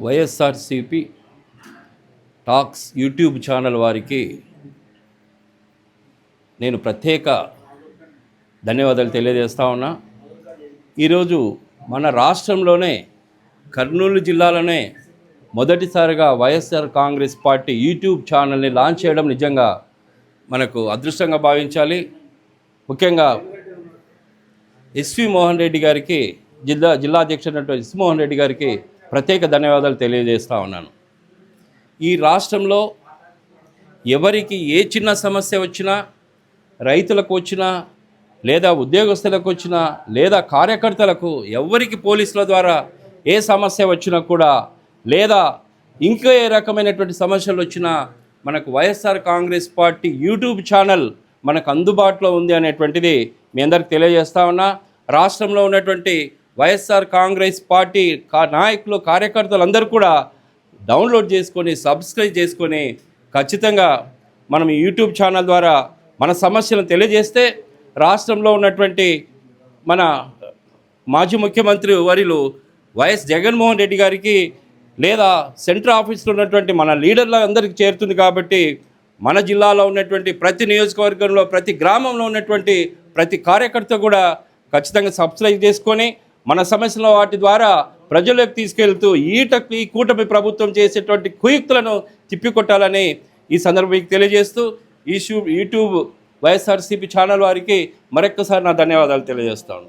YSRCP talks YouTube channel వారికి నేను ప్రత్యేక ధన్యవాదాలు తెలియజేస్తా ఉన్నా. ఈరోజు మన రాష్ట్రంలోనే కర్నూలు జిల్లాలోనే మొదటిసారిగా వైఎస్ఆర్ కాంగ్రెస్ పార్టీ యూట్యూబ్ ఛానల్ని లాంచ్ చేయడం నిజంగా మనకు అదృష్టంగా భావించాలి. ముఖ్యంగా ఎస్వి మోహన్ రెడ్డి గారికి, జిల్లా అధ్యక్షుడు ఎస్ మోహన్ రెడ్డి గారికి ప్రత్యేక ధన్యవాదాలు తెలియజేస్తూ ఉన్నాను. ఈ రాష్ట్రంలో ఎవరికి ఏ చిన్న సమస్య వచ్చినా, రైతులకు వచ్చినా, లేదా ఉద్యోగస్తులకు వచ్చినా, లేదా కార్యకర్తలకు, ఎవరికి పోలీసుల ద్వారా ఏ సమస్య వచ్చినా కూడా, లేదా ఇంకా ఏ రకమైనటువంటి సమస్యలు వచ్చినా మనకు YSR Congress party YouTube channel మనకు అందుబాటులో ఉంది అనేటువంటిది మీ అందరికి తెలియజేస్తా ఉన్నా. రాష్ట్రంలో ఉన్నటువంటి వైఎస్ఆర్ కాంగ్రెస్ పార్టీ నాయకులు, కార్యకర్తలు అందరూ కూడా డౌన్లోడ్ చేసుకొని, సబ్స్క్రైబ్ చేసుకొని ఖచ్చితంగా మనం ఈ యూట్యూబ్ ఛానల్ ద్వారా మన సమస్యలను తెలియజేస్తే రాష్ట్రంలో ఉన్నటువంటి మన మాజీ ముఖ్యమంత్రి వర్యులు వైఎస్ జగన్మోహన్ రెడ్డి గారికి, లేదా సెంట్రల్ ఆఫీస్లో ఉన్నటువంటి మన లీడర్ల అందరికీ చేరుతుంది. కాబట్టి మన జిల్లాలో ఉన్నటువంటి ప్రతి నియోజకవర్గంలో, ప్రతి గ్రామంలో ఉన్నటువంటి ప్రతి కార్యకర్త కూడా ఖచ్చితంగా సబ్స్క్రైబ్ చేసుకొని మన సమస్యల వాటి ద్వారా ప్రజలకు తీసుకెళ్తూ ఈ కూటమి ప్రభుత్వం చేసేటువంటి కుయుక్తులను తిప్పికొట్టాలని ఈ సందర్భంగా తెలియజేస్తూ యూట్యూబ్ వైఎస్ఆర్సీపీ ఛానల్ వారికి మరొక్కసారి నా ధన్యవాదాలు తెలియజేస్తాను.